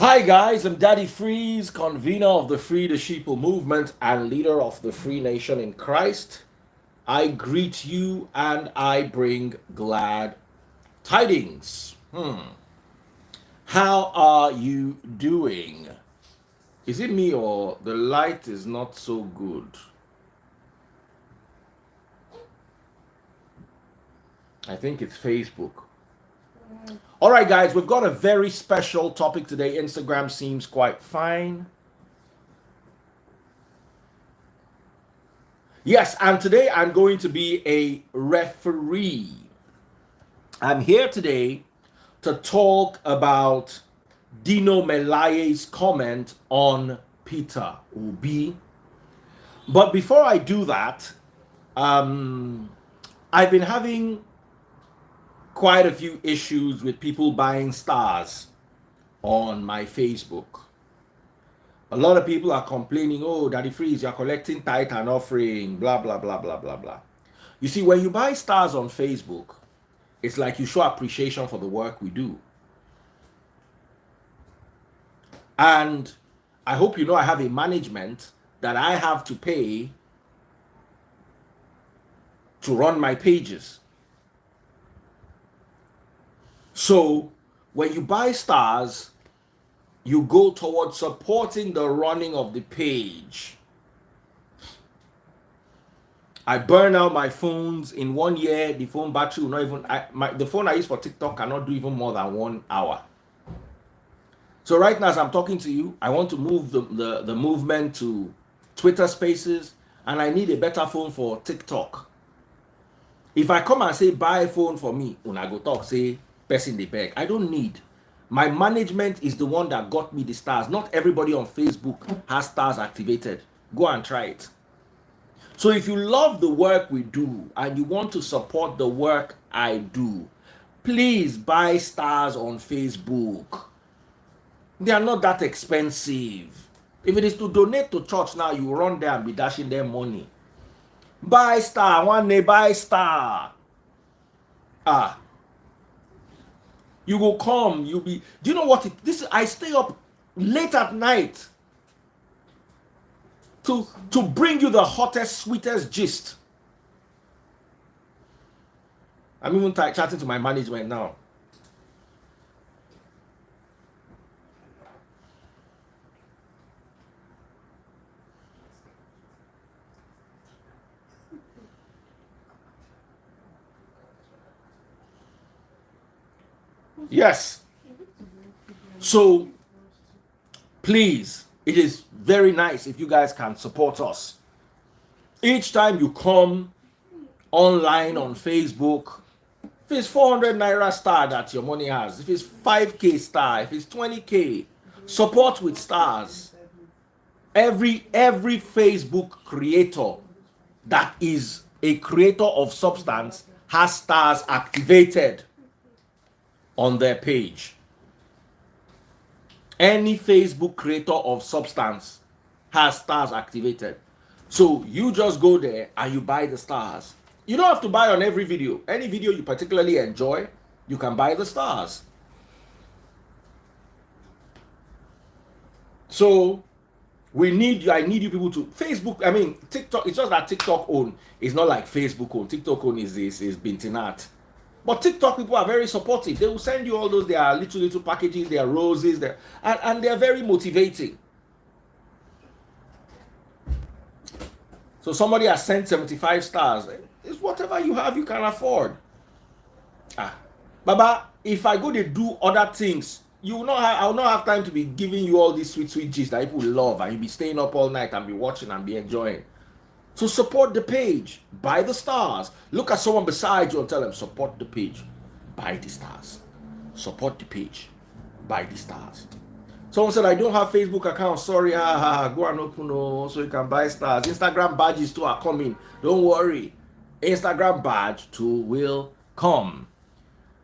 Hi guys, I'm Daddy Freeze, convener of the Free the Sheeple movement and leader of the Free Nation in Christ. I greet you and I bring glad tidings. How are you doing? Is it me or the light is not so good? I think it's Facebook. All right, guys, we've got a very special topic today. Instagram seems quite fine. Yes, and today I'm going to be a referee. I'm here today to talk about Dino Melaye's comment on Peter Obi. But before I do that, I've been having quite a few issues with people buying stars on my Facebook. A lot of people are complaining, oh, Daddy Freeze, you're collecting tithe and offering, blah, blah, blah, blah, blah, blah. You see, when you buy stars on Facebook, it's like you show appreciation for the work we do. And I hope you know I have a management that I have to pay to run my pages. So when you buy stars, you go towards supporting the running of the page. I burn out my phones in 1 year. The phone battery will not even, the phone I use for TikTok cannot do even more than 1 hour. So right now as I'm talking to you, I want to move the movement to Twitter Spaces, and I need a better phone for TikTok. If I come and say buy a phone for me, when I go talk, say person the beg, I don't need. My management is the one that got me the stars. Not everybody on Facebook has stars activated. Go and try it. So if you love the work we do and you want to support the work I do, please buy stars on Facebook. They are not that expensive. If it is to donate to church now, you run there and be dashing them money. Buy star, one day buy star. You will come, you'll be. Do you know what I stay up late at night to bring you the hottest, sweetest gist. I'm even chatting to my management now. Yes. So please, it is very nice if you guys can support us. Each time you come online on Facebook, if it's 400 naira star that your money has, if it's 5k star, if it's 20k, support with stars. Every Facebook creator that is a creator of substance has stars activated on their page. Any Facebook creator of substance has stars activated. So you just go there and you buy the stars. You don't have to buy on every video. Any video you particularly enjoy, you can buy the stars. So I need you people to TikTok. It's just that TikTok own is not like Facebook own. TikTok own is Bintinat. But TikTok people are very supportive. They will send you all those their little packages, their roses, and they're very motivating. So somebody has sent 75 stars. It's whatever you have, you can afford. Baba, if I go to do other things, I will not have time to be giving you all these sweet gist that people love, and you'll be staying up all night and be watching and be enjoying. So support the page, buy the stars. Look at someone beside you and tell them, support the page, buy the stars. Support the page, buy the stars. Someone said, I don't have Facebook account, sorry, go and open so you can buy stars. Instagram badges too are coming, don't worry. Instagram badge too will come.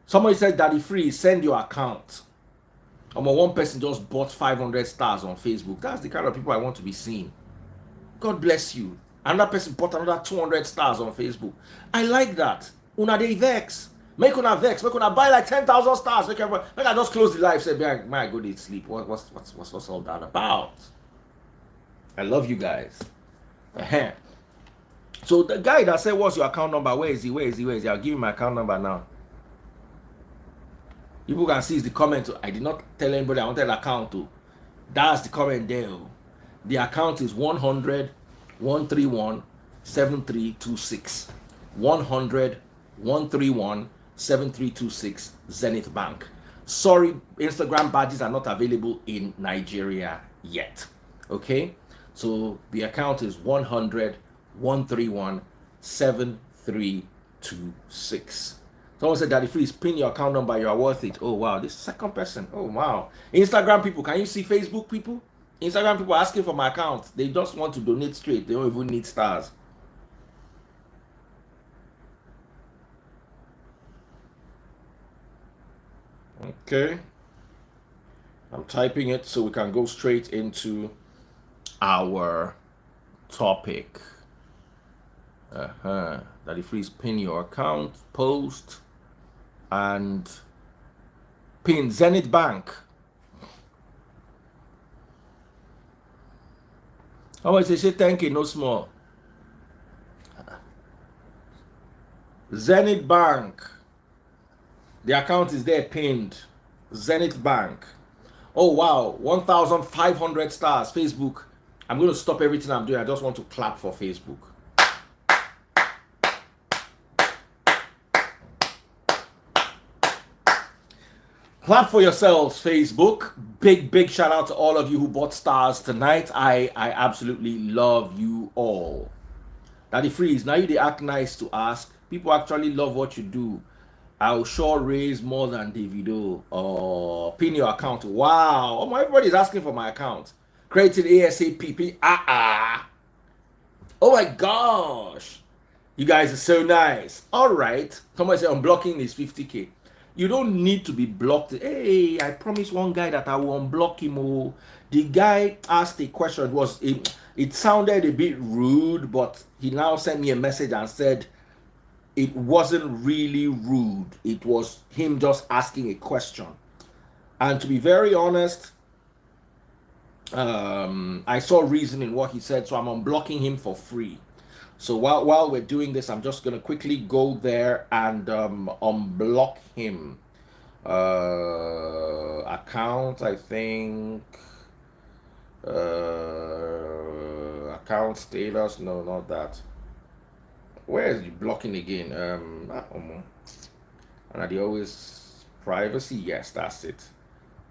Somebody said, Daddy Free, send your account. One person just bought 500 stars on Facebook. That's the kind of people I want to be seeing. God bless you. Another person bought another 200 stars on Facebook. I like that. Una dey vex. Make una vex, make una buy like 10,000 stars. Make I just close the live. Say, my go to sleep. What's all that about? I love you guys. So the guy that said, "What's your account number?" Where is he? I'll give you my account number now. People can see the comment. I did not tell anybody I wanted an account to. That's the comment there. The account is 100 131 7326. 100 131 7326 Zenith Bank. Sorry, Instagram badges are not available in Nigeria yet. Okay, so the account is 100 131 7326. Someone said, Daddy Freeze, pin your account number, you are worth it. Oh wow, this second person. Oh wow. Instagram people, can you see Facebook people? Instagram people are asking for my account. They just want to donate straight. They don't even need stars. Okay. I'm typing it so we can go straight into our topic. Daddy Freeze, pin your account, post, and pin Zenith Bank. How much they say thank you, no small. Zenith Bank. The account is there pinned. Zenith Bank. Oh wow, 1,500 stars. Facebook. I'm going to stop everything I'm doing. I just want to clap for Facebook. Clap for yourselves, Facebook. Big shout out to all of you who bought stars tonight. I absolutely love you all. Daddy Freeze, now you they act nice to ask. People actually love what you do. I'll sure raise more than Davido. Oh, pin your account. Wow. Oh, everybody's asking for my account. Created ASAP. Oh my gosh. You guys are so nice. All right. Somebody said unblocking is 50K. You don't need to be blocked. Hey, I promised one guy that I will unblock him. Oh, the guy asked a question. It sounded a bit rude, but he now sent me a message and said it wasn't really rude. It was him just asking a question. And to be very honest, I saw reason in what he said, so I'm unblocking him for free. So while we're doing this, I'm just gonna quickly go there and unblock him. Account, I think. Account status, no, not that. Where is the blocking again? And they always privacy. Yes, that's it.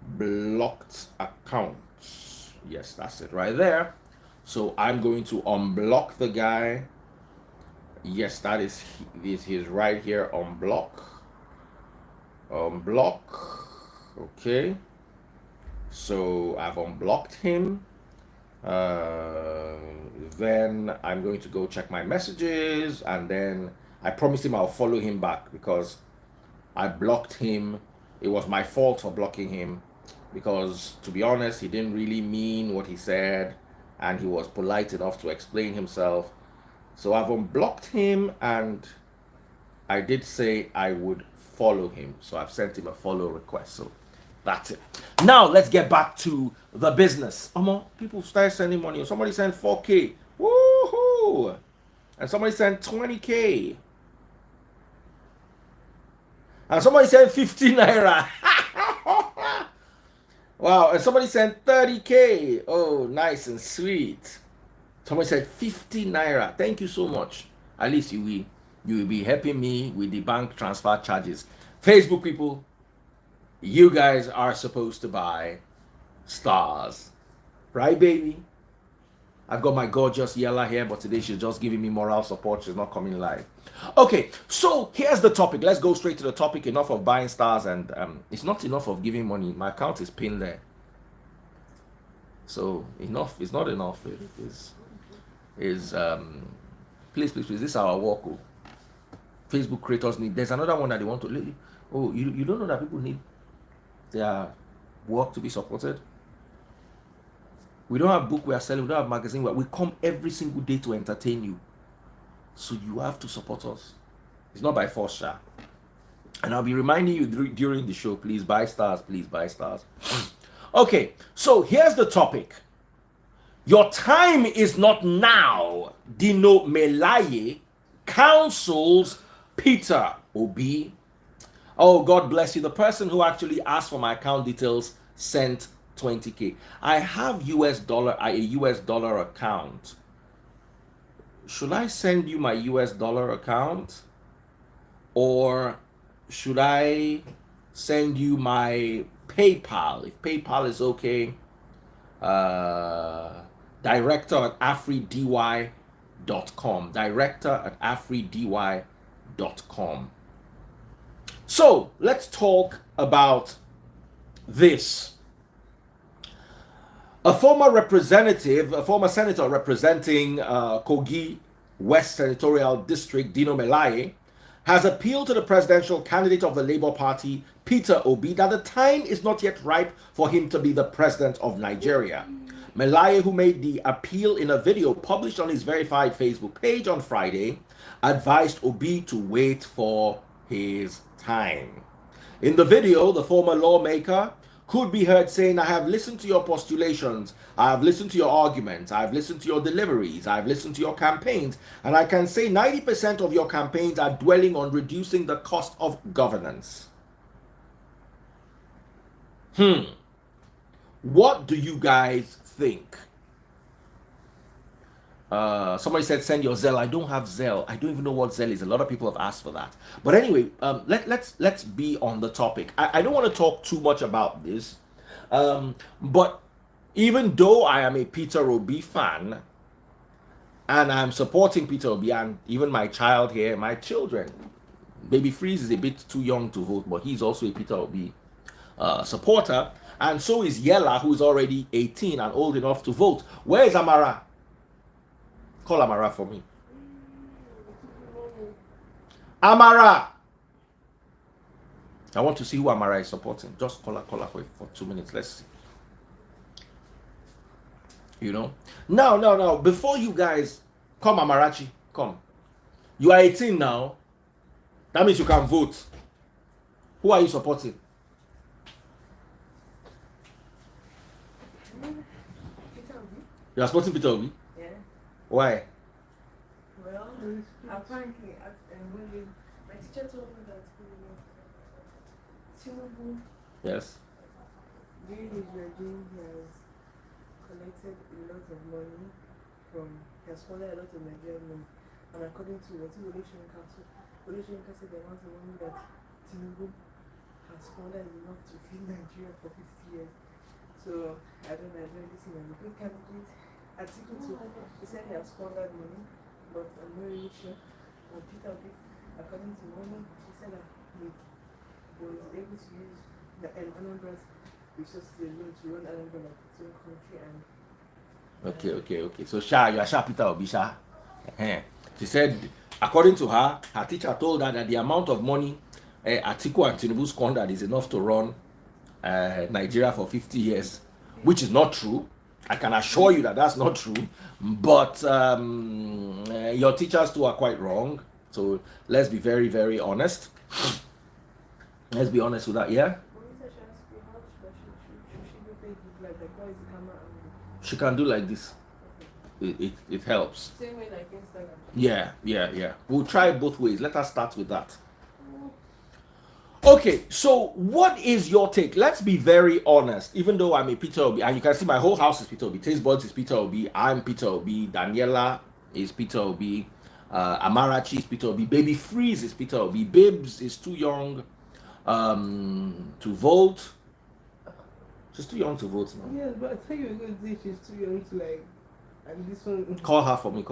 Blocked accounts. Yes, that's it right there. So I'm going to unblock the guy. Yes, that is his right here. Unblock. Unblock. Okay. So I've unblocked him. Then I'm going to go check my messages, and then I promised him I'll follow him back because I blocked him. It was my fault for blocking him because, to be honest, he didn't really mean what he said, and he was polite enough to explain himself. So I've unblocked him, and I did say I would follow him. So I've sent him a follow request. So that's it. Now let's get back to the business. People started sending money. Somebody sent 4K. Woohoo! And somebody sent 20K. And somebody sent 50 naira. Wow. And somebody sent 30K. Oh, nice and sweet. Somebody said 50 naira. Thank you so much. At least you will be helping me with the bank transfer charges. Facebook people, you guys are supposed to buy stars. Right, baby? I've got my gorgeous Yella here, but today she's just giving me moral support. She's not coming live. Okay, so here's the topic. Let's go straight to the topic. Enough of buying stars, and it's not enough of giving money. My account is pinned there. So enough is not enough. It is please, this is our work. Oh. Facebook creators need. There's another one that they want to. Oh, you don't know that people need their work to be supported. We don't have book we are selling. We don't have magazine. We come every single day to entertain you. So you have to support us. It's not by force, sha. And I'll be reminding you during the show, please buy stars, please buy stars. Okay, so here's the topic. Your time is not now. Dino Melaye counsels Peter Obi. Oh, God bless you. The person who actually asked for my account details sent 20K. I have a US dollar account. Should I send you my US dollar account? Or should I send you my PayPal? If PayPal is okay, director@afridy.com. Director@afridy.com. So let's talk about this. A former senator representing Kogi West Senatorial District, Dino Melaye, has appealed to the presidential candidate of the Labour Party, Peter Obi, that the time is not yet ripe for him to be the president of Nigeria. Melaye, who made the appeal in a video published on his verified Facebook page on Friday, advised Obi to wait for his time. In the video, the former lawmaker could be heard saying, I have listened to your postulations, I have listened to your arguments, I have listened to your deliveries, I have listened to your campaigns, and I can say 90% of your campaigns are dwelling on reducing the cost of governance. What do you guys think? Somebody said send your Zelle. I don't have Zelle. I don't even know what Zelle is. A lot of people have asked for that. But anyway, let's be on the topic. I don't want to talk too much about this, but even though I am a Peter Obi fan and I'm supporting Peter Obi, and even my child here, my children, Baby Freeze is a bit too young to vote, but he's also a Peter Obi supporter, and so is Yella, who's already 18 and old enough to vote. Where is Amara? Call Amara for me. Amara! I want to see who Amara is supporting. Just call her for 2 minutes. Let's see. You know? No. Before you guys, come Amarachi, come. You are 18 now. That means you can vote. Who are you supporting? Peter Obi. You are supporting Peter Obi? Yeah. Why? Well, apparently, my teacher told me that Tinubu, Yes. during his regime, he has collected a lot of money he has funded a lot of Nigerian money. And according to what Relation Council said the amount of money that Tinubu has funded is enough to feed Nigeria for 50 years. So, I don't know, this is a good candidate. Article 2, he said he has funded money, but I'm not really sure. Peter Obi, according to money, she said that he was able to use the Anambra's resources alone to run Anambra like its own country. And Okay. So you are sure Peter Obi, sure? She said, according to her teacher told her that the amount of money Atiku and Tinubu squandered is enough to run Nigeria for 50 years, which is not true. I can assure you that that's not true. But your teachers too are quite wrong. So let's be very, very honest. Let's be honest with that, yeah? She can do like this. It helps. Same way like Instagram. Yeah. We'll try both ways. Let us start with that. Okay, so what is your take? Let's be very honest. Even though I'm a Peter Obi, and you can see my whole house is Peter Obi. Taste Buds is Peter Obi. I'm Peter Obi. Daniela is Peter Obi. Amarachi is Peter Obi. Baby Freeze is Peter Obi. Babes is too young to vote. She's too young to vote now. Yes, but I thought you were going to say she's too young to like. And this one. Call her for me.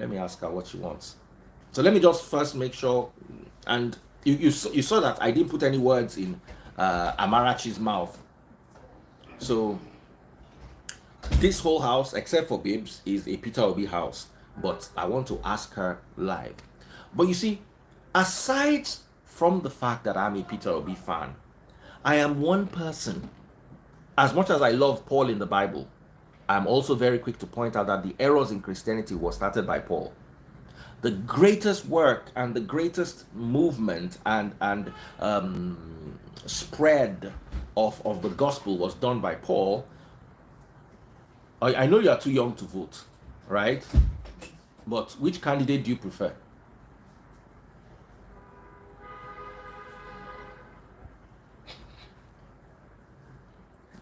Let me ask her what she wants. So let me just first make sure. And you saw that I didn't put any words in Amarachi's mouth. So this whole house, except for Babes, is a Peter Obi house. But I want to ask her live. But you see, aside from the fact that I'm a Peter Obi fan, I am one person. As much as I love Paul in the Bible, I'm also very quick to point out that the errors in Christianity were started by Paul. the greatest work and the greatest movement and spread of the gospel was done by Paul. I know you are too young to vote, right? But which candidate do you prefer?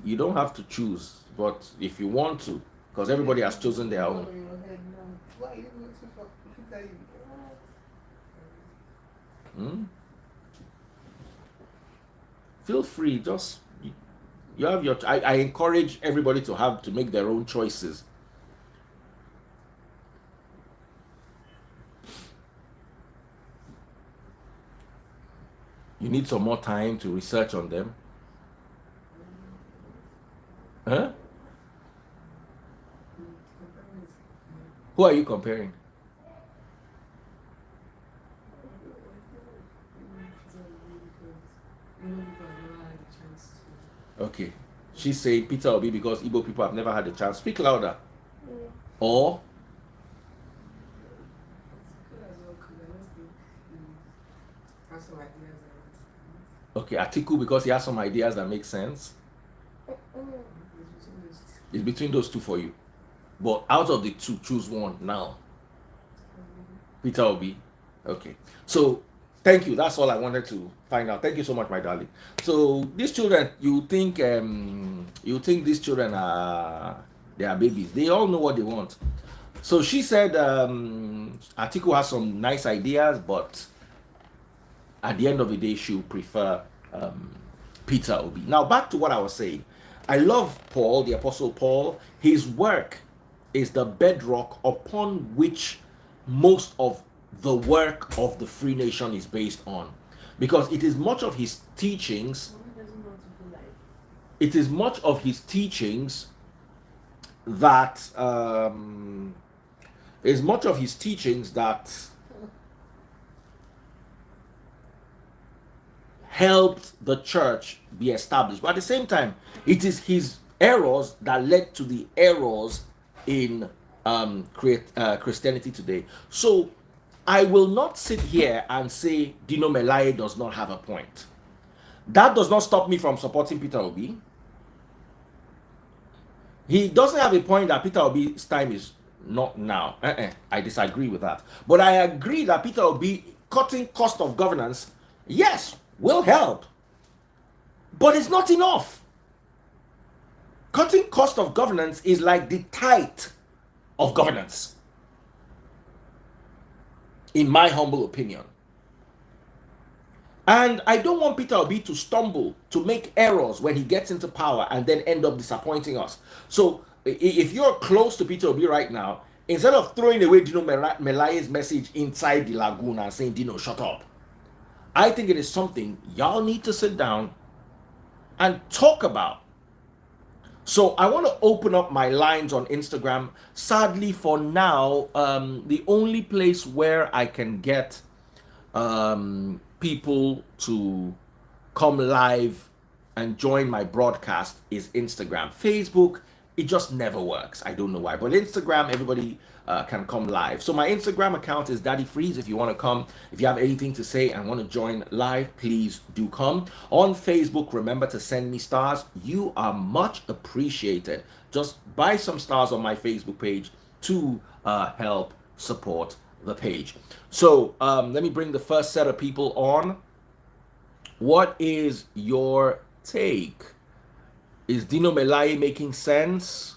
You don't have to choose, but if you want to, because everybody has chosen their own. Feel free, just you have your. I encourage everybody to make their own choices. You need some more time to research on them. Huh? Who are you comparing? Okay. She's saying Peter Obi because Igbo people have never had a chance. Speak louder. Or okay, Atiku because he has some ideas that make sense. It's between those two for you. But out of the two, choose one now. Peter Obi. Okay. So thank you. That's all I wanted to find out. Thank you so much, my darling. So these children, you think these children they are babies. They all know what they want. So she said Atiku has some nice ideas, but at the end of the day, she'll prefer Peter Obi. Now back to what I was saying. I love Paul, the Apostle Paul. His work is the bedrock upon which most of the work of the free nation is based on, because it is much of his teachings. It is much of his teachings that helped the church be established. But at the same time, it is his errors that led to the errors in Christianity today. So I will not sit here and say Dino Melaye does not have a point. That does not stop me from supporting Peter Obi. He doesn't have a point that Peter Obi's time is not now. I disagree with that. But I agree that Peter Obi cutting cost of governance, yes, will help. But it's not enough. Cutting cost of governance is like the tithe of governance, in my humble opinion. And I don't want Peter Obi to stumble, to make errors when he gets into power and then end up disappointing us. So if you're close to Peter Obi right now, instead of throwing away Dino Melaye's message inside the lagoon and saying, Dino, shut up, I think it is something y'all need to sit down and talk about. So I want to open up my lines on Instagram. Sadly, for now, the only place where I can get people to come live and join my broadcast is Instagram. Facebook, it just never works. I don't know why. But Instagram, everybody can come live. So my Instagram account is Daddy Freeze. If you want to come, if you have anything to say and want to join live, please do come. On Facebook, remember to send me stars. You are much appreciated. Just buy some stars on my Facebook page to help support the page. So let me bring the first set of people on. What is your take? Is Dino Melaye making sense?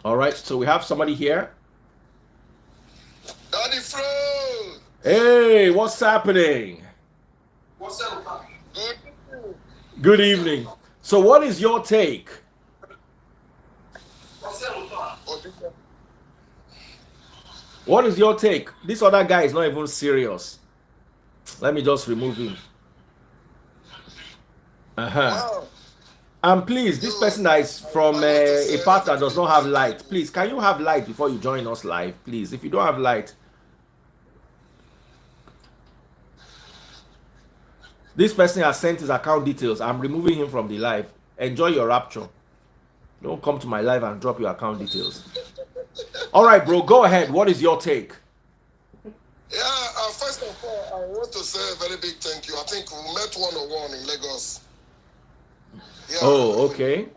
All right, so we have somebody here. Daddy Fro! Hey, what's happening? What's up? Good evening. So what is your take? What is your take? This other guy is not even serious. Let me just remove him. Wow. And please, this person that is from a part that does not have light, please, can you have light before you join us live? Please, if you don't have light. This person has sent his account details. I'm removing him from the live. Enjoy your rapture. Don't come to my live and drop your account details. All right, bro, go ahead. What is your take? Yeah, first of all, I want to say a very big thank you. I think we met one-on-one in Lagos. Yeah. Oh, okay.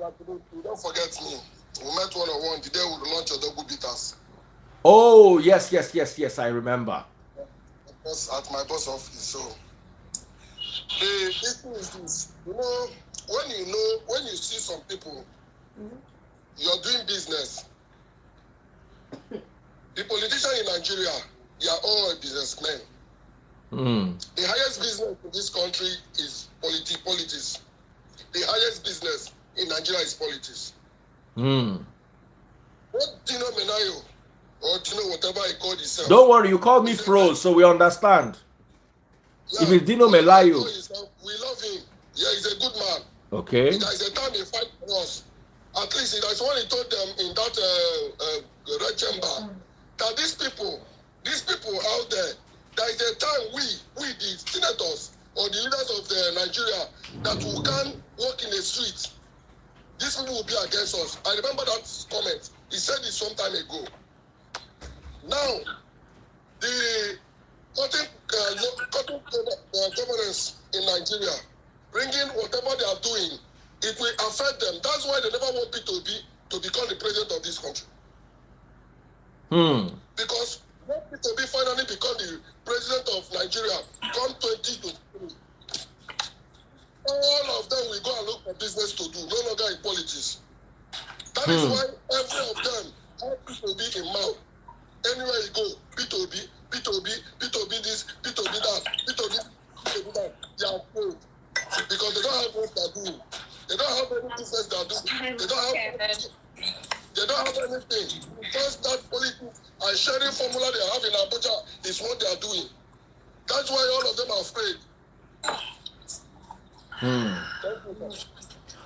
Don't forget me. We met one-on-one the day we launched your double beaters. Oh, yes, I remember. At my boss office. So the issue is this. When you see some people, you're doing business. The politician in Nigeria, they are all businessmen. The highest business in this country is politics. The highest business in Nigeria is politics. What Dino Melaye or Dino whatever he called himself. Don't worry, you called me Froze, so we understand. Yeah, if it's Dino Melaye, we love him. Yeah, he's a good man. Okay. There is a time he fight for us. At least that's what he told them in that red chamber. That these people out there, there is a time we the senators or the leaders of the Nigeria that we can walk in the streets. These people will be against us. I remember that comment. He said it some time ago. Now, the cutting governance in Nigeria, bringing whatever they are doing, it will affect them. That's why they never want Peter Obi to become the president of this country. Because when Peter Obi finally become the president of Nigeria, come 2023, all of them will go and look for business to do, no longer in politics. That is why every of them have Peter Obi in mouth. Anywhere you go, Peter Obi this, Peter Obi that, Peter Obi that. They are afraid because they don't have what they do. They don't have any business they do. They don't have anything. Just that politics and sharing formula they have in Abuja is what they are doing. That's why all of them are afraid.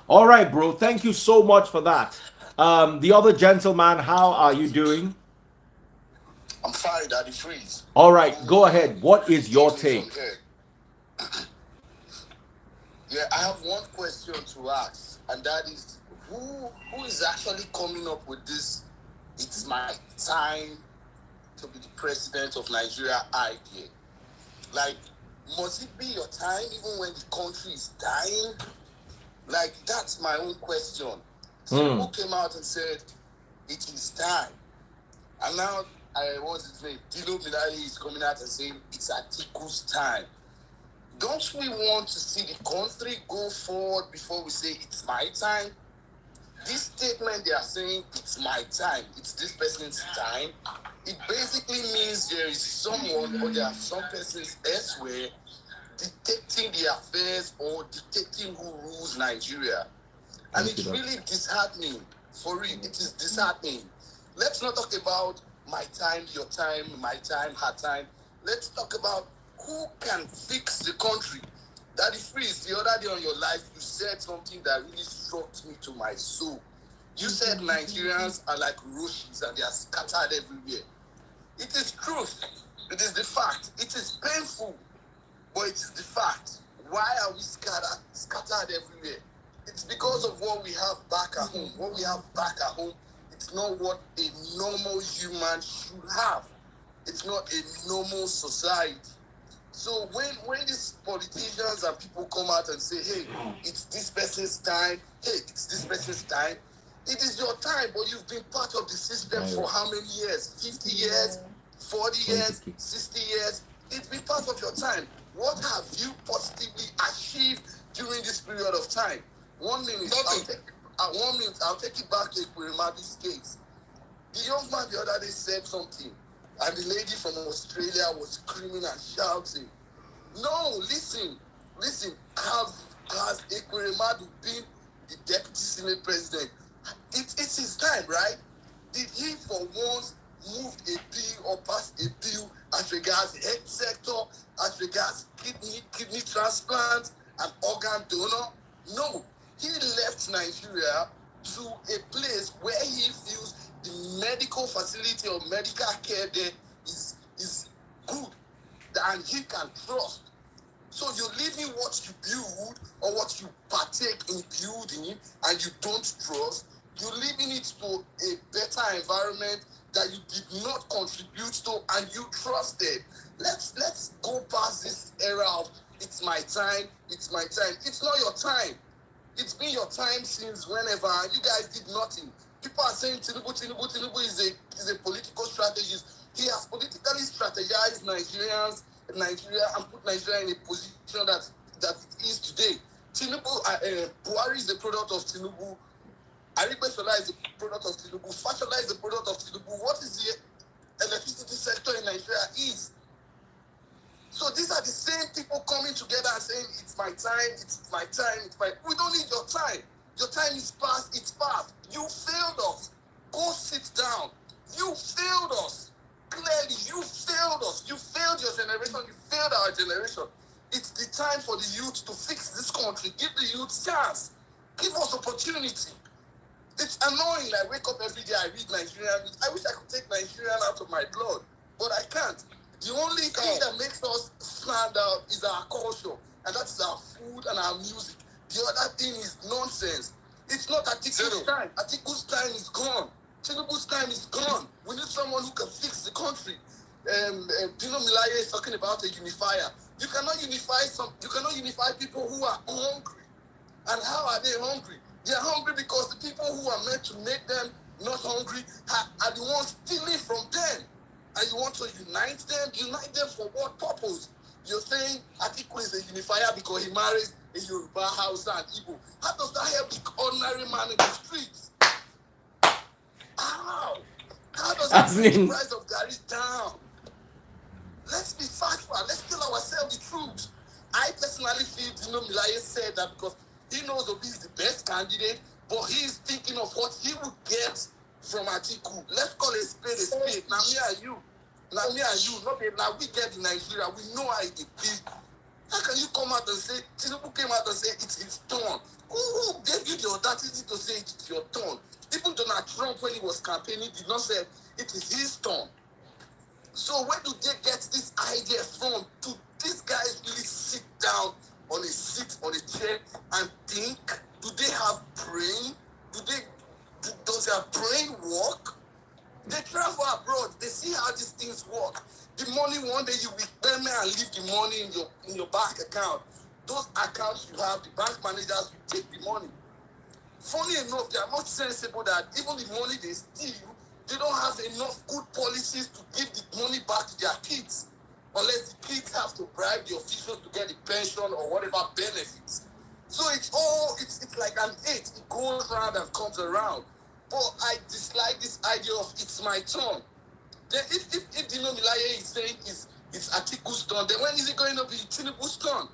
All right, bro. Thank you so much for that. The other gentleman, how are you doing? I'm fine, Daddy Freeze. All right, go ahead. What is your take? Yeah, I have one question to ask, and that is, who is actually coming up with this "it's my time to be the president of Nigeria" idea? Like, must it be your time even when the country is dying? Like, that's my own question. So who came out and said it is time? And now Dino Melaye is coming out and saying it's Atiku's time. Don't we want to see the country go forward before we say it's my time? This statement they are saying it's my time, it's this person's time, it basically means there is someone or there are some persons elsewhere dictating the affairs or dictating who rules Nigeria. And it's really disheartening. For real, it is disheartening. Let's not talk about my time, your time, my time, her time. Let's talk about who can fix the country. Daddy Freeze, the other day on your life, you said something that really struck me to my soul. You said Nigerians are like roaches and they are scattered everywhere. It is truth. It is the fact. It is painful, but it is the fact. Why are we scattered everywhere? It's because of what we have back at home. What we have back at home, it's not what a normal human should have. It's not a normal society. So when these politicians and people come out and say, hey, it's this person's time, hey, it's this person's time, it is your time, but you've been part of the system for how many years? 50 years, 40 years, 60 years? It's been part of your time. What have you positively achieved during this period of time? 1 minute, I'll take it back to Ekweremadu's case. The young man the other day said something, and the lady from Australia was screaming and shouting. No, listen. Has Ekweremadu been the deputy senate president? It's his time, right? Did he for once move a bill or pass a bill as regards health sector, as regards kidney transplant and organ donor? No. He left Nigeria to a place where he feels the medical facility or medical care there is good and he can trust. So you're leaving what you build or what you partake in building and you don't trust. You leaving it to a better environment that you did not contribute to and you trusted. Let's go past this era of it's my time, it's my time. It's not your time. It's been your time since whenever. You guys did nothing. People are saying Tinubu is a political strategist. He has politically strategized Nigeria and put Nigeria in a position that it is today. Buhari is the product of Tinubu. Arigbesola is the product of Tinubu. Fashola is the product of Tinubu. What is the electricity sector in Nigeria is? So these are the same people coming together and saying, it's my time, it's my time, it's my... We don't need your time. Your time is past, it's past. You failed us. Go sit down. You failed us. Clearly, you failed us. You failed your generation. You failed our generation. It's the time for the youth to fix this country. Give the youth chance. Give us opportunity. It's annoying. I wake up every day, I read Nigerian news. I wish I could take Nigerian out of my blood, but I can't. The only thing that makes us stand out is our culture, and that is our food and our music. The other thing is nonsense. It's not Atiku's time. Atiku's time is gone. Tinubu's time is gone. We need someone who can fix the country. Dino Melaye is talking about a unifier. You cannot unify people who are hungry. And how are they hungry? They are hungry because the people who are meant to make them not hungry are the ones stealing from them. And you want to unite them? Unite them for what purpose? You're saying Atiku is a unifier because he marries a Yoruba, Hausa, and Igbo. How does that help the ordinary man in the streets? How? How does it bring the price of Gary down? Let's be factual. Let's tell ourselves the truth. I personally feel Dino Melaye said that because he knows Obi is the best candidate, but he is thinking of what he would get from Atiku. Let's call a spade a spade. Now me and you. Now we get in Nigeria. We know how it is. How can you come out and say, Tinubu came out and say it's his turn? Who gave you the audacity to say it's your turn? Even Donald Trump, when he was campaigning, did not say it is his turn. So where do they get this idea from? Do these guys really sit down on a seat, on a chair, and think? Do they have brain? Does their brain work? They travel abroad. They see how these things work. The money, one day you will pay me and leave the money in your bank account. Those accounts you have, the bank managers will take the money. Funny enough, they are not sensible that even the money they steal, they don't have enough good policies to give the money back to their kids. Unless the kids have to bribe the officials to get the pension or whatever benefits. So it's like an eight. It goes around and comes around. But I dislike this idea of it's my turn. Then if Dino Melaye is saying it's Atiku's turn, then when is it going to be Tinubu's turn?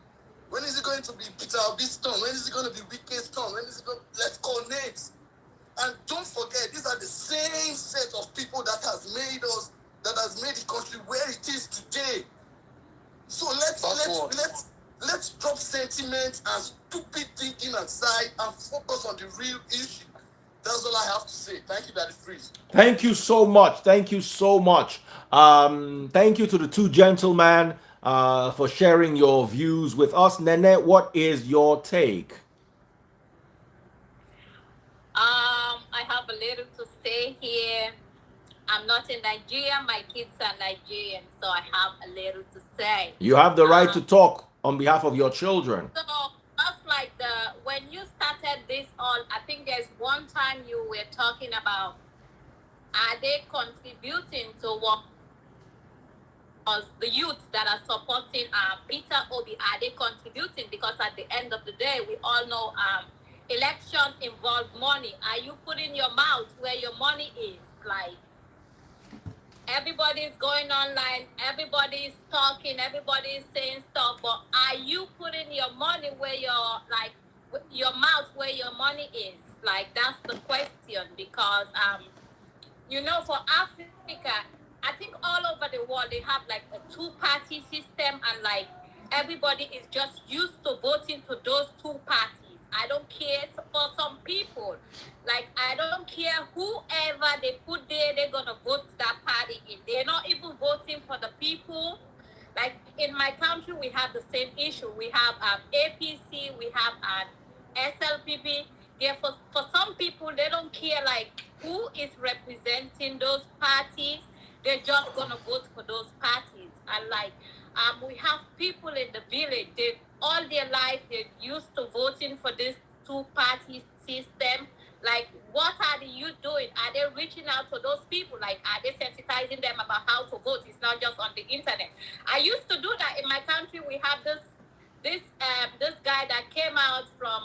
When is it going to be Peter Obi's turn? When is it going to be Wike's turn? When is it going? Let's call names. And don't forget, these are the same set of people that has made the country where it is today. So let's drop sentiment and stupid thinking aside and focus on the real issue. That's all I have to say. Thank you, Daddy Freeze. Thank you so much. Thank you so much. Thank you to the two gentlemen for sharing your views with us. Nene, what is your take? I have a little to say here. I'm not in Nigeria. My kids are Nigerian, so I have a little to say. You have the right to talk on behalf of your children. So just like when you started this all, I think there's one time you were talking about, are they contributing to what the youths that are supporting Peter Obi, are they contributing? Because at the end of the day, we all know election involve money. Are you putting your mouth where your money is? Like, everybody's going online, everybody's talking, everybody's saying stuff, but are you putting your money where your mouth where your money is? Like, that's the question. Because for Africa, I think all over the world they have like a two-party system, and like everybody is just used to voting to those two parties. I don't care for some people. Like, I don't care whoever they put there, they're going to vote that party in. They're not even voting for the people. Like, in my country, we have the same issue. We have APC, we have SLPP. for some people, they don't care like who is representing those parties. They're just gonna vote for those parties. And like we have people in the village, they all their life they're used to voting for this two-party system. Like, what are the youth doing? Are they reaching out to those people? Like, are they sensitizing them about how to vote? It's not just on the internet. I used to do that in my country. We have this guy that came out from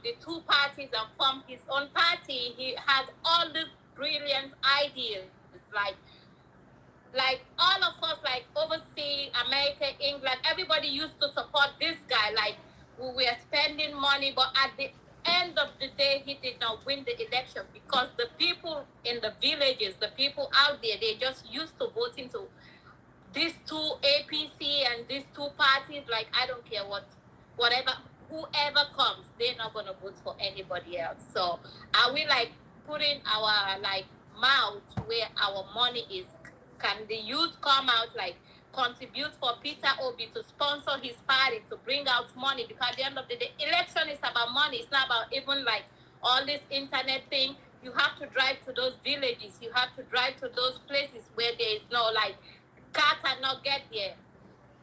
the two parties and formed his own party. He has all these brilliant ideas, like all of us, like overseas, America, England, everybody used to support this guy. Like, we were spending money, but at the end of the day, he did not win the election because the people in the villages, the people out there, they just used to voting to these two APC and these two parties. Like, I don't care whatever, whoever comes, they're not gonna vote for anybody else. So are we like putting our like mouth where our money is? Can the youth come out, like contribute for Peter Obi to sponsor his party, to bring out money? Because at the end of the day, election is about money. It's not about even like all this internet thing. You have to drive to those villages. You have to drive to those places where there is no like car cannot get there,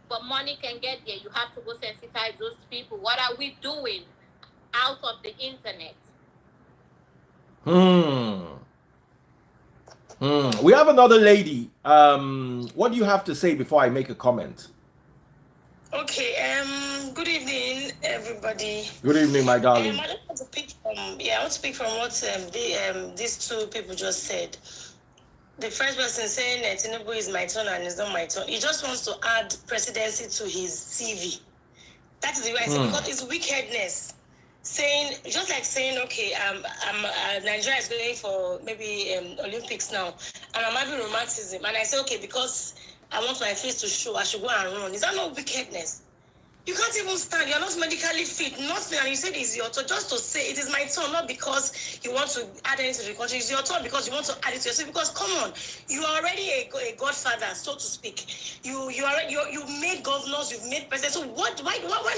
but money can get there. You have to go sensitize those people. What are we doing out of the internet? We have another lady. What do you have to say before I make a comment? Okay. Good evening, everybody. Good evening, my darling. I want to speak from what these two people just said. The first person saying that Tinubu is my turn and it's not my turn. He just wants to add presidency to his CV. That is the way I say, because it's wickedness. Saying, just like saying, okay, Nigeria is going for maybe Olympics now, and I'm having romanticism, and I say, okay, because I want my face to show, I should go and run. Is that not wickedness? You can't even stand. You're not medically fit. Nothing. And you said it's your turn. Just to say it is my turn, not because you want to add anything to the country. It's your turn because you want to add it to yourself. Because come on, you are already a godfather, so to speak. You made governors, you've made presidents. So why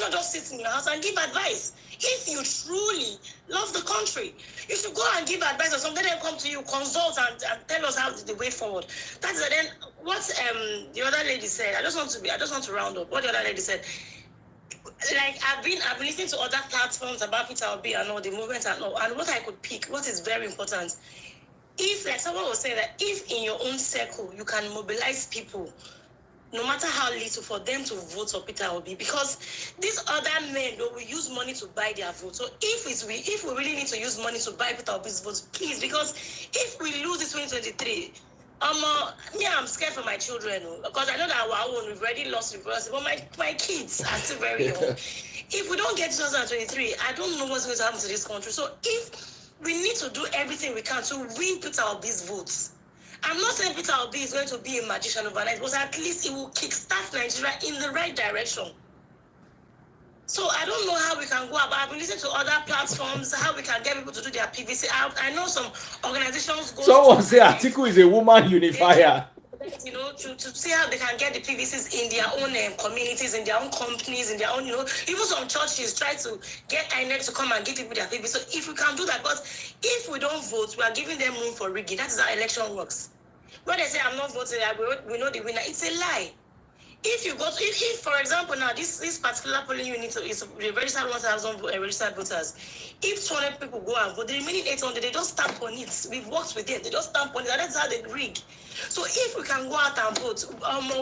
not just sit in your house and give advice? If you truly love the country, you should go and give advice or something. Then come to you, consult and tell us how the way forward. That's then what the other lady said. I just want to round up what the other lady said. Like I've been listening to other platforms about Peter Obi and all the movement and all, and what I could pick, what is very important, if like someone was saying that if in your own circle you can mobilize people, no matter how little, for them to vote for Peter Obi, because these other men will use money to buy their vote. So if we really need to use money to buy Peter Obi's votes, please, because if we lose this 2023. I'm scared for my children because I know that our own we've already lost reverse, but my kids are still very young. If we don't get 2023, I don't know what's going to happen to this country. So if we need to do everything we can to win Peter Obi's votes. I'm not saying Peter Obi is going to be a magician overnight, but at least it will kickstart Nigeria in the right direction. So I don't know how we can go about. I've been listening to other platforms, how we can get people to do their PVC. I know some organizations go. Someone say Atiku is a woman unifier. You know, to see how they can get the PVCs in their own communities, in their own companies, in their own, even some churches try to get INEC to come and give people their PVC. So if we can do that, but if we don't vote, we are giving them room for rigging. That is how election works. When they say I'm not voting, we know the winner, it's a lie. If you go to, if for example now this particular polling unit is registered 1,000 registered voters, if 200 people go and vote, the remaining 800 they just stamp on it. We've worked with them, they just stamp on it, and that's how they rig. So if we can go out and vote,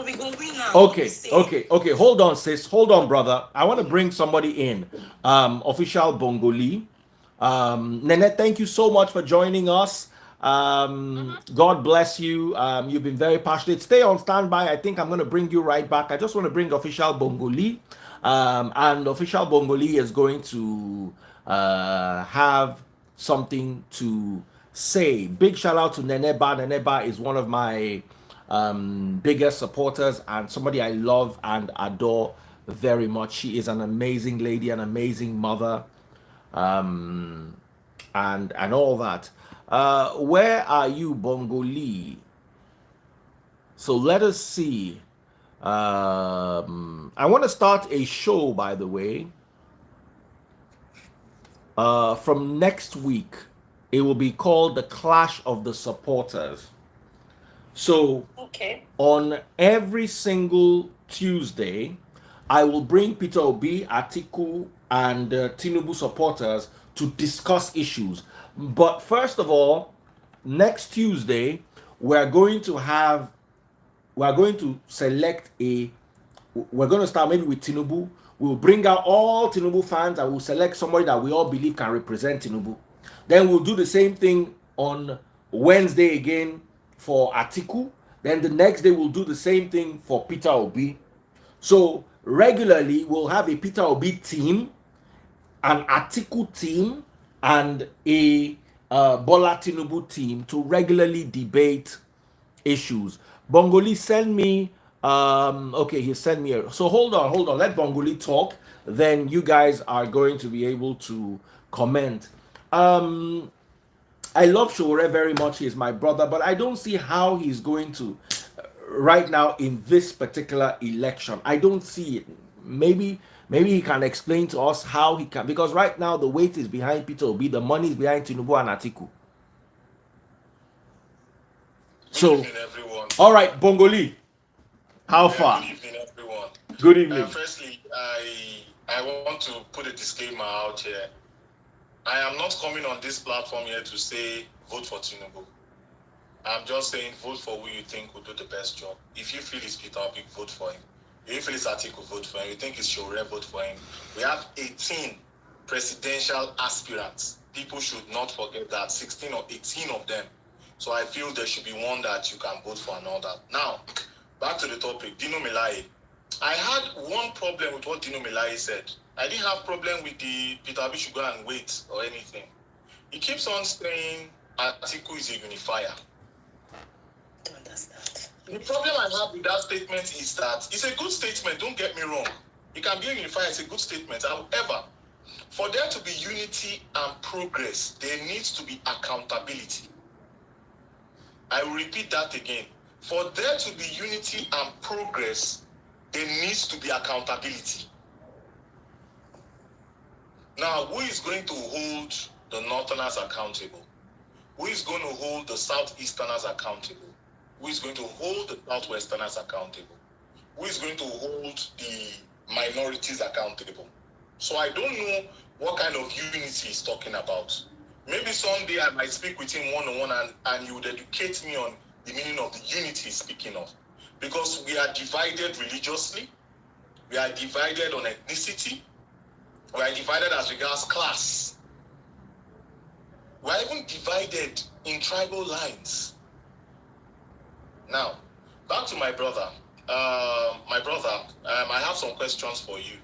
we go win now. Okay. Hold on, sis. Hold on, brother. I want to bring somebody in. Official Bongoli. Nene, thank you so much for joining us. God bless you. You've been very passionate. Stay on standby. I think I'm going to bring you right back. I just want to bring Official Bongoli, and Official Bongoli is going to have something to say. Big shout out to Neneba. Neneba is one of my biggest supporters and somebody I love and adore very much. She is an amazing lady, an amazing mother, and all that. Where are you, Bongoli? So let us see. I want to start a show, by the way. from next week, it will be called the Clash of the Supporters. So Okay. on every single Tuesday, I will bring Peter Obi, Atiku, and Tinubu supporters to discuss issues. But first of all, next Tuesday, we're going to have we're going to select a we're going to start maybe with Tinubu. We'll bring out all Tinubu fans and we'll select somebody that we all believe can represent Tinubu. Then we'll do the same thing on Wednesday again for Atiku. Then the next day we'll do the same thing for Peter Obi. So regularly we'll have a Peter Obi team, an Atiku team, and a Bola Tinubu team to regularly debate issues. Bongoli, send me. Okay, he sent me. So hold on. Let Bongoli talk. Then you guys are going to be able to comment. I love Shore very much. He's my brother, but I don't see how he's going to right now in this particular election. I don't see it. Maybe he can explain to us how he can, because right now the weight is behind Peter Obi, the money is behind Tinubu and Atiku. So, good evening, everyone. All right, Bongoli, how far? Good evening, everyone. Good evening. Firstly, I want to put a disclaimer out here. I am not coming on this platform here to say vote for Tinubu. I'm just saying vote for who you think will do the best job. If you feel it's Peter Obi, vote for him. If you feel it's Atiku, vote for him. You think it's Shore, vote for him. We have 18 presidential aspirants. People should not forget that 16 or 18 of them. So I feel there should be one that you can vote for and all that. Now, back to the topic, Dino Melaye. I had one problem with what Dino Melaye said. I didn't have problem with the Peter Obi should go and wait or anything. He keeps on saying Atiku is a unifier. Don't understand. The problem I have with that statement is that it's a good statement, don't get me wrong. It can be a unifier, it's a good statement. However, for there to be unity and progress, there needs to be accountability. I will repeat that again. For there to be unity and progress, there needs to be accountability. Now, who is going to hold the Northerners accountable? Who is going to hold the Southeasterners accountable? Who is going to hold the Southwesterners accountable? Who is going to hold the minorities accountable? So I don't know what kind of unity he's talking about. Maybe someday I might speak with him one-on-one and he would educate me on the meaning of the unity he's speaking of. Because we are divided religiously, we are divided on ethnicity, we are divided as regards class. We are even divided in tribal lines. Now, back to my brother. I have some questions for you.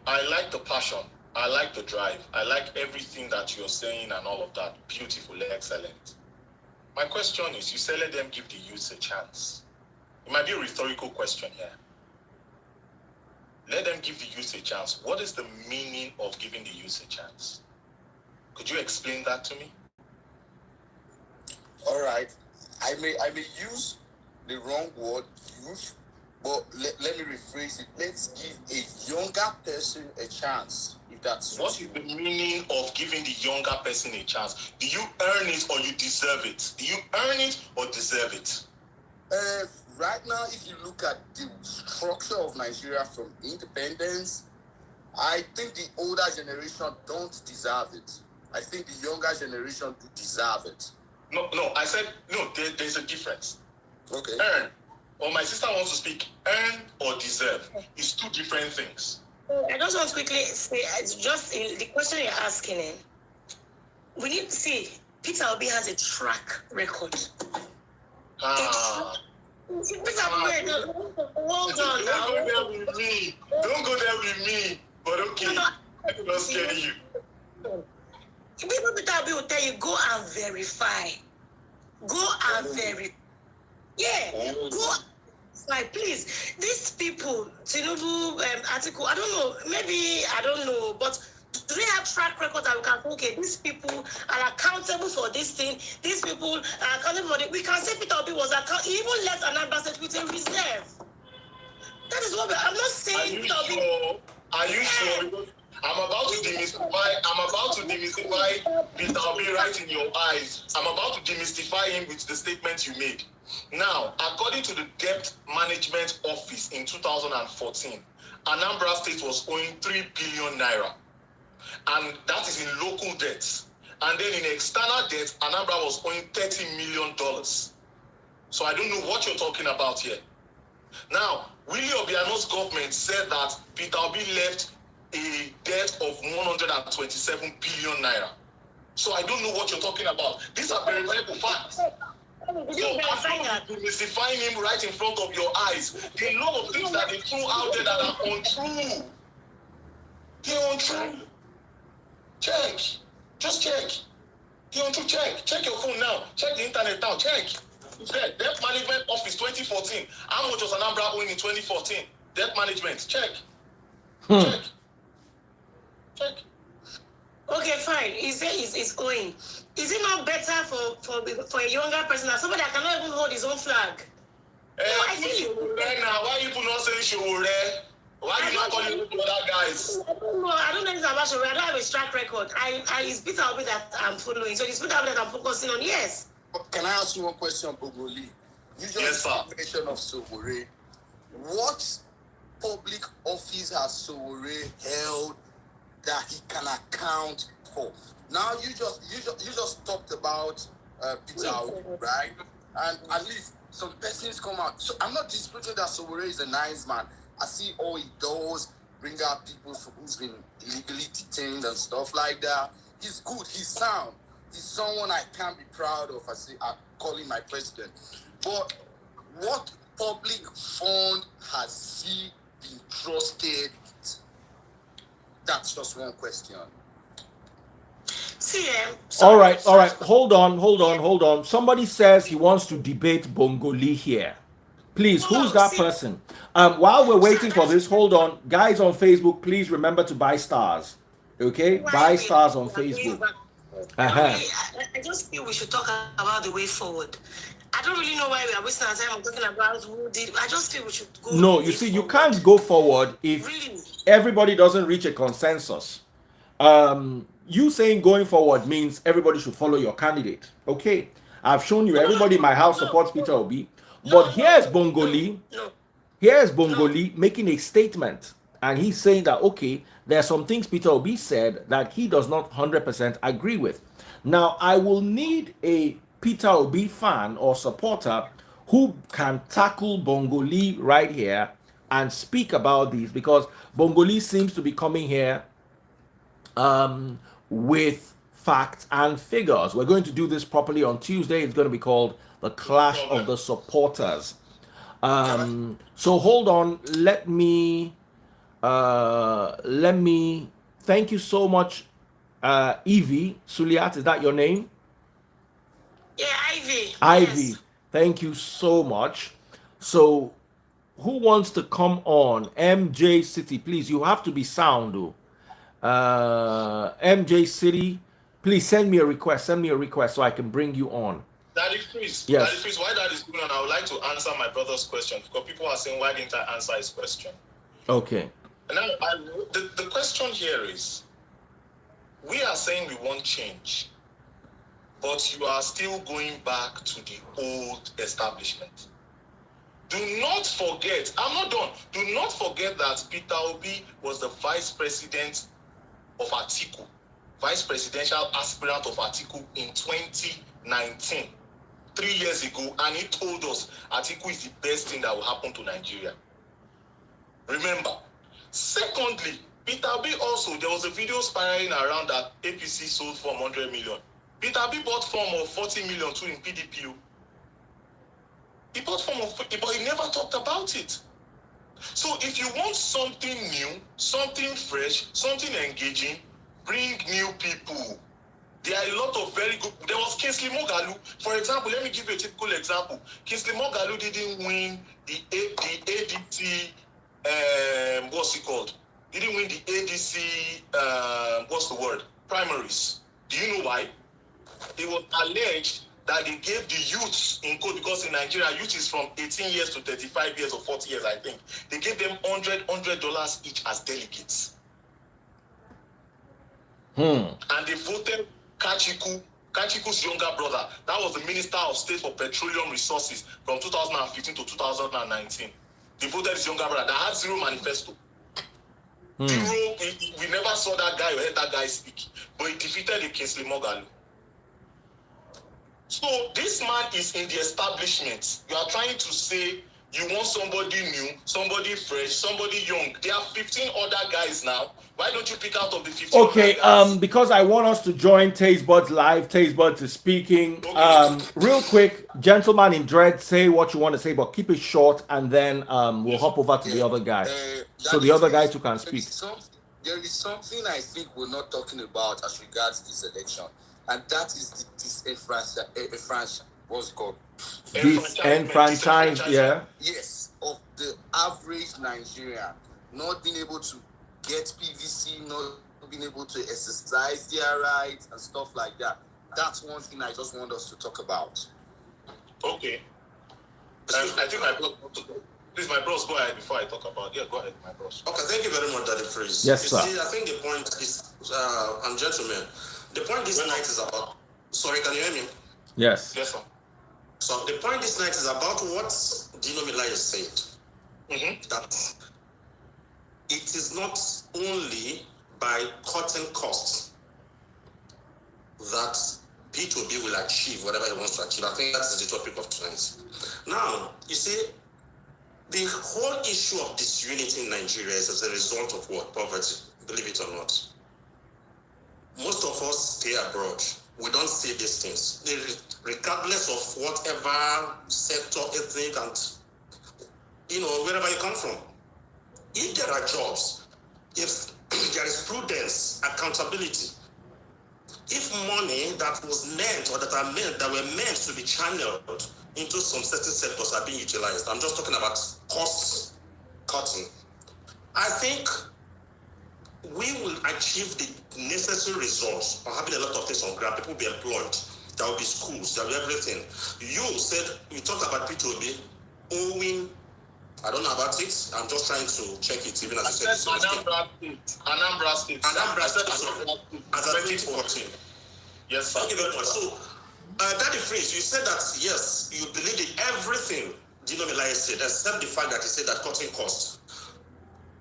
I like the passion. I like the drive. I like everything that you're saying and all of that. Beautiful, excellent. My question is, you say let them give the youth a chance. It might be a rhetorical question here. Let them give the youth a chance. What is the meaning of giving the youth a chance? Could you explain that to me? All right. I may use the wrong word, youth, but let me rephrase it. Let's give a younger person a chance. If that's what is the meaning of giving the younger person a chance? Do you earn it or you deserve it? Do you earn it or deserve it? Right now, if you look at the structure of Nigeria from independence, I think the older generation don't deserve it. I think the younger generation do deserve it. No, I said, no, there's a difference. Okay. Earn, or my sister wants to speak, earn or deserve. It's two different things. I just want to quickly say, it's just the question you're asking him. We need to see, Peter Obi has a track record. Peter Obi, hold on now. Don't go there with me. Don't go there with me. But okay, I'm not scaring you. People Peter Obi will tell you, go and verify. Go and verify. Yeah, go. Like, please, these people, Tinubu, article, I don't know, maybe, I don't know, but do they have track record that we can say, okay, these people are accountable for this thing, these people are accountable for it. We can say Peter Obi was accountable, he even left an ambassador with a reserve. That is what I'm not saying. Are you sure? Are you sure? I'm about to demystify Peter Obi right in your eyes. I'm about to demystify him with the statement you made. Now, according to the Debt Management Office in 2014, Anambra State was owing 3 billion naira. And that is in local debts. And then in external debt, Anambra was owing $30 million. So I don't know what you're talking about here. Now, Willie Obiano's government said that Peter Obi left a debt of 127 billion naira. So I don't know what you're talking about. These are verifiable facts. You're mystifying him right in front of your eyes. There are a lot of things that they threw out there that are untrue. They're untrue. Check. Just check. They're untrue. Check your phone now. Check the internet now. Check. Debt Management Office 2014. How much was Anambra owing in 2014? Debt management. Check. Check. Okay, fine. It's owing. Is it not better for a younger person than somebody that cannot even hold his own flag? I feel you. Now, why you not saying Shore? Why you not calling people other guys? I don't know anything about Shore. I don't have a track record. It's Peter Obi that I'm following. So it's Peter Obi that I'm focusing on. Yes. Can I ask you one question, Bogoli? You just mentioned of Sowore. What public office has Sowore held that he can account for? Now you just talked about Peter Obi, right? And at least some persons come out. So I'm not disputing that Sowore is a nice man. I see all he does, bring out people who's been illegally detained and stuff like that. He's good. He's sound. He's someone I can be proud of. I call him my president. But what public fund has he been trusted with? That's just one question. See, all right. Hold on. Somebody says he wants to debate Bongoli here. Please, who's that person? While we're waiting for this, hold on. Guys on Facebook, please remember to buy stars. Okay? Buy stars on Facebook. I just feel we should talk about the way forward. I don't really know why we are wasting our time talking about who did. I just feel we should go. No, you see, you can't go forward if everybody doesn't reach a consensus. You saying going forward means everybody should follow your candidate. Okay, I've shown you everybody in my house supports Peter Obi, but here's Bongoli. Here's Bongoli making a statement, and he's saying that okay, there are some things Peter Obi said that he does not 100% agree with. Now, I will need a Peter Obi fan or supporter who can tackle Bongoli right here and speak about these, because Bongoli seems to be coming here with facts and figures. We're going to do this properly on Tuesday. It's going to be called the Clash of the Supporters. So hold on. Let me thank you so much, Evie Suliat. Is that your name? Yeah, Ivy. Ivy, yes. Thank you so much. So, who wants to come on? MJ City, please. You have to be sound, though. MJ City, please send me a request. Send me a request so I can bring you on. Daddy Chris, yes. Daddy Chris, why that is going on? I would like to answer my brother's question, because people are saying, why didn't I answer his question? Okay. And now, the question here is, we are saying we want change, but you are still going back to the old establishment. Do not forget, I'm not done. Do not forget that Peter Obi was the vice president of Atiku, vice presidential aspirant of Atiku in 2019, 3 years ago, and he told us Atiku is the best thing that will happen to Nigeria. Remember. Secondly, Peter Obi also, there was a video spiraling around that APC sold for 100 million. Peter Obi bought form of 40 million too in PDP. He bought form of, but he never talked about it. So if you want something new, something fresh, something engaging, bring new people. There are a lot of very good. There was Kingsley Moghalu. For example, let me give you a typical example. Kingsley Moghalu didn't win the ADT, what's it called? Didn't win the ADC, what's the word? Primaries. Do you know why? It was alleged that they gave the youths in code, because in Nigeria, youth is from 18 years to 35 years or 40 years, I think. They gave them $100 each as delegates. And they voted Kachiku's younger brother. That was the Minister of State for Petroleum Resources from 2015 to 2019. They voted his younger brother that had zero manifesto. Zero. We never saw that guy or heard that guy speak. But he defeated the Kingsley Moghalu. So this man is in the establishment. You are trying to say you want somebody new, somebody fresh, somebody young. There are 15 other guys now. Why don't you pick out of the 15 Okay, other guys? because I want us to join Taste Buds live. Taste Buds is speaking. Real quick, gentleman in dread, say what you want to say, but keep it short, and then we'll hop over to the other guy. So the other guy too can speak. There is something I think we're not talking about as regards this election, and that is the disenfranchisement. What's it called? Disenfranchised, yeah. Yes, of the average Nigerian, not being able to get PVC, not being able to exercise their rights and stuff like that. That's one thing I just want us to talk about. Okay. I think my bros, please, my bros, go ahead before I talk about. Yeah, go ahead, my bros. Okay, thank you very much, Daddy Freeze. Yes, sir. See, I think the point is, and gentlemen, the point this night is about. Sorry, can you hear me? Yes. Yes, sir. So the point this night is about what Dino Melaye said. That it is not only by cutting costs that Peter Obi will achieve whatever he wants to achieve. I think that is the topic of tonight. Now, you see, the whole issue of disunity in Nigeria is as a result of what? Poverty, believe it or not. Most of us stay abroad. We don't see these things. Regardless of whatever sector, ethnic, and wherever you come from. If there are jobs, if there is prudence, accountability, if money that was meant or that were meant to be channeled into some certain sectors are being utilized, I'm just talking about cost cutting, I think we will achieve the necessary results of having a lot of things on ground. People will be employed. There will be schools. There will be everything. You talked about Peter Obi owing. I don't know about it. I'm just trying to check it. Even as you said, Anambra State. As of 2014. Yes, sir. Thank you very much. So, Daddy Freeze, you said that yes, you believe in everything Dino Melaye said, except the fact that he said that cutting costs.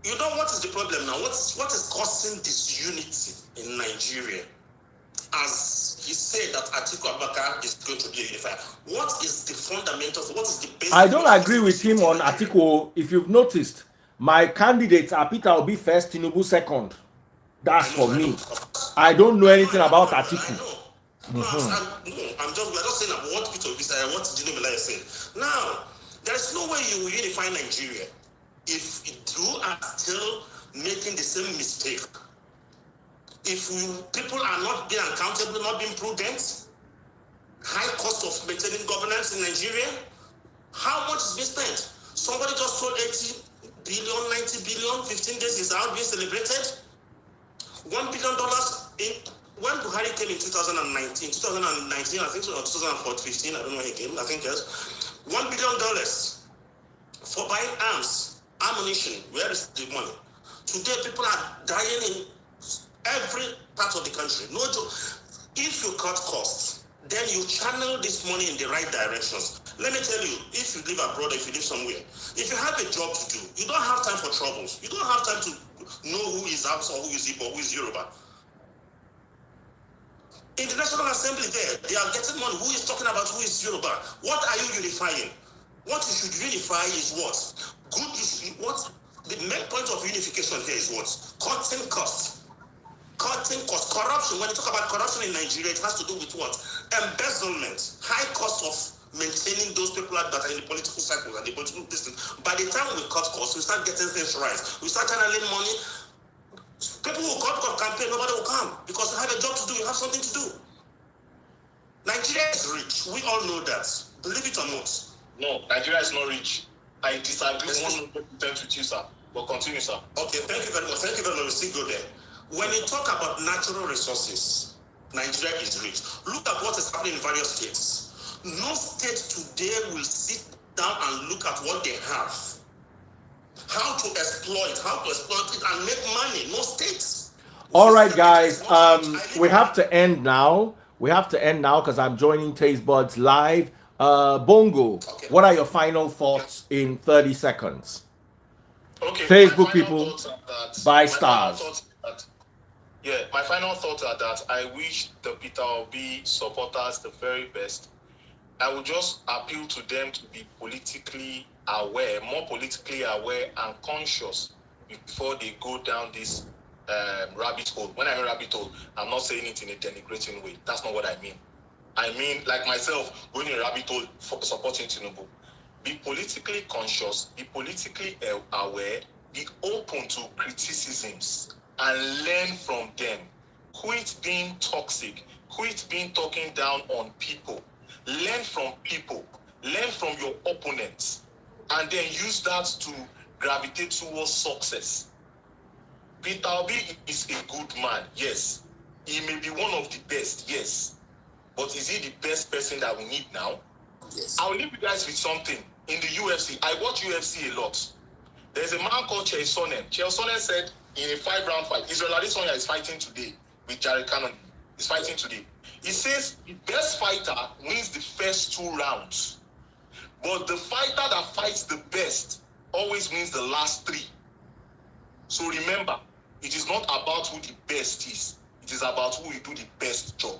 You know what is the problem now? What is causing disunity in Nigeria? As he said that Atiku Abubakar is going to be a unifier. What is the fundamentals? What is the basic? I don't agree with him on Atiku. If you've noticed, my candidates are Peter Obi first, Tinubu second. That's for me. I don't know anything about Atiku. We're just saying about what Peter Obi said, what Dino Melaye said. Now, there's no way you will unify Nigeria if you are still making the same mistake. If people are not being accountable, not being prudent, high cost of maintaining governance in Nigeria, how much is being spent? Somebody just sold 80 billion, 90 billion, 15 days is out being celebrated. $1 billion when Buhari came in 2019, I think so, or 2015, I don't know when he came, I think yes. $1 billion for buying arms, ammunition. Where is the money? Today people are dying in every part of the country. No joke. If you cut costs, then you channel this money in the right directions. Let me tell you, if you live abroad, if you live somewhere, if you have a job to do, you don't have time for troubles. You don't have time to know who is Hausa, who is Igbo, who is Yoruba. In the National Assembly they are getting money. Who is talking about who is Yoruba? What are you unifying? What you should unify is what? The main point of unification here is what? Cutting costs. Corruption. When you talk about corruption in Nigeria, it has to do with what? Embezzlement. High cost of maintaining those people that are in the political cycle and the political distance. By the time we cut costs, we start getting things right. We start channeling money. People will come to campaign, nobody will come because you have a job to do, you have something to do. Nigeria is rich. We all know that. Believe it or not. No, Nigeria is not rich. I disagree 100% with you, sir. But continue, sir. Okay, thank you very much. We still go there. When you talk about natural resources, Nigeria is rich. Look at what is happening in various states. No state today will sit down and look at what they have. How to exploit it and make money. No states. All right, guys. We have to end now. We have to end now because I'm joining Taste Buds live. Bongo, Okay. what are your final thoughts in 30 seconds? Okay, Facebook my final people, thoughts are that buy my final stars. thoughts are that yeah, my final thoughts are that I wish the Peter Obi supporters the very best. I would just appeal to them to be politically aware, more politically aware and conscious before they go down this rabbit hole. When I mean rabbit hole, I'm not saying it in a denigrating way. That's not what I mean. I mean, like myself, going in a rabbit hole for supporting Tinubu. Be politically conscious, be politically aware, be open to criticisms and learn from them. Quit being toxic, quit being talking down on people. Learn from people, learn from your opponents, and then use that to gravitate towards success. Peter Obi is a good man, yes. He may be one of the best, yes. But is he the best person that we need now? Yes. I'll leave you guys with something. In the UFC, I watch UFC a lot. There's a man called Chael Sonnen. Chael Sonnen said in a 5-round fight, Israel Adesanya is fighting today with Jared Cannon. He's fighting today. He says the best fighter wins the first 2 rounds. But the fighter that fights the best always wins the last 3. So remember, it is not about who the best is. It is about who will do the best job.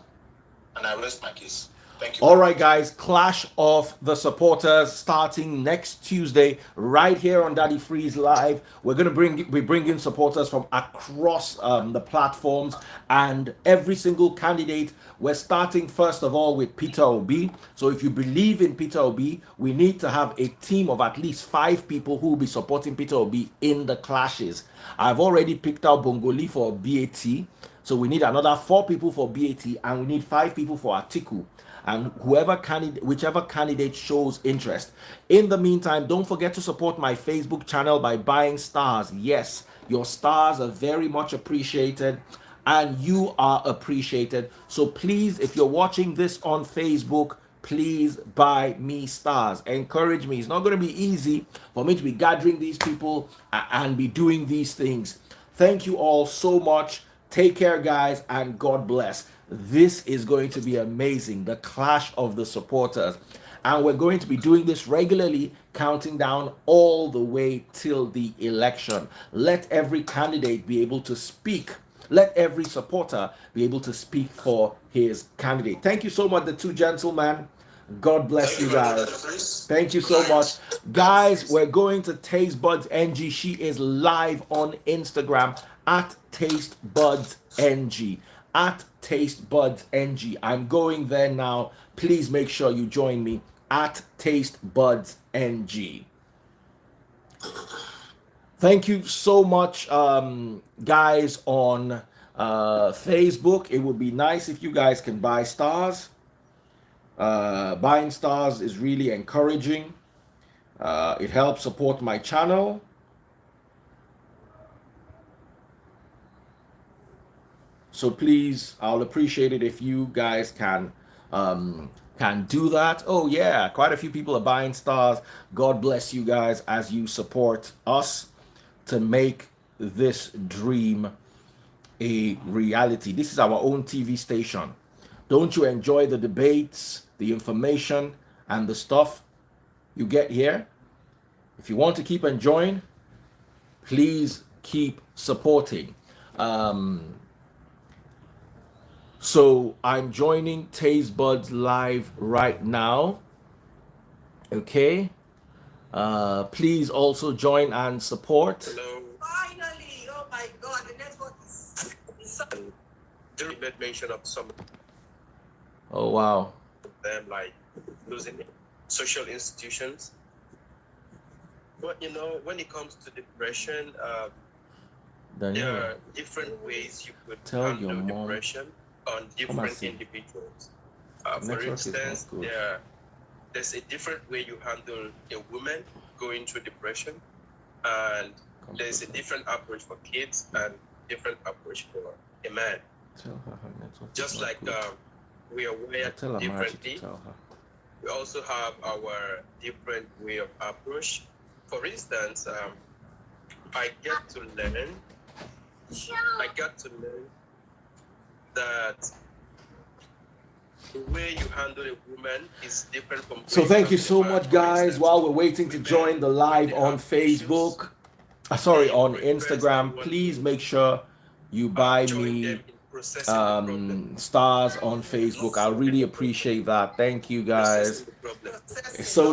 And I rest my case. Thank you. All right, guys. Clash of the supporters starting next Tuesday, right here on Daddy Freeze Live. We're gonna bring in supporters from across the platforms, and every single candidate. We're starting first of all with Peter Obi. So if you believe in Peter Obi, we need to have a team of at least 5 people who will be supporting Peter Obi in the clashes. I've already picked out Bongoli for BAT. So we need another 4 people for BAT, and we need 5 people for Atiku. And whichever candidate shows interest. In the meantime, don't forget to support my Facebook channel by buying stars. Yes, your stars are very much appreciated, and you are appreciated. So please, if you're watching this on Facebook, please buy me stars. Encourage me. It's not going to be easy for me to be gathering these people and be doing these things. Thank you all so much. Take care, guys, and God bless. This is going to be amazing, the clash of the supporters. And we're going to be doing this regularly, counting down all the way till the election. Let every candidate be able to speak. Let every supporter be able to speak for his candidate. Thank you so much, the 2 gentlemen. God bless you guys. Thank you so much. Guys, we're going to Taste Buds NG. She is live on Instagram at Taste Buds NG. At Taste Buds NG. I'm going there now. Please make sure you join me at Taste Buds NG. Thank you so much, guys, on Facebook. It would be nice if you guys can buy stars. Buying stars is really encouraging. It helps support my channel. So please, I'll appreciate it if you guys can do that. Oh yeah, quite a few people are buying stars. God bless you guys as you support us to make this dream a reality. This is our own TV station. Don't you enjoy the debates, the information, and the stuff you get here? If you want to keep enjoying, please keep supporting. So I'm joining Taste Buds live right now. Okay. Please also join and support. Hello. Finally! Oh my God, the network is. Jerry made mention of some Oh wow. of them, like losing social institutions. But you know, when it comes to depression, there Daniel, are different ways you could Tell your handle mom. depression on and different see. individuals. For Network is not instance, good. there's a different way you handle a woman going through depression, and there's a different approach for kids and different approach for a man. Tell her her network is Just not like good. we are wired Tell her Marachi to differently, tell her. we also have our different way of approach. For instance, I get to learn I got to learn that the way you handle a woman is different from. So thank you so much, guys. While we're waiting to join the live on Facebook, sorry, on Instagram, please make sure you buy me stars on Facebook. I really appreciate that. Thank you, guys. It's so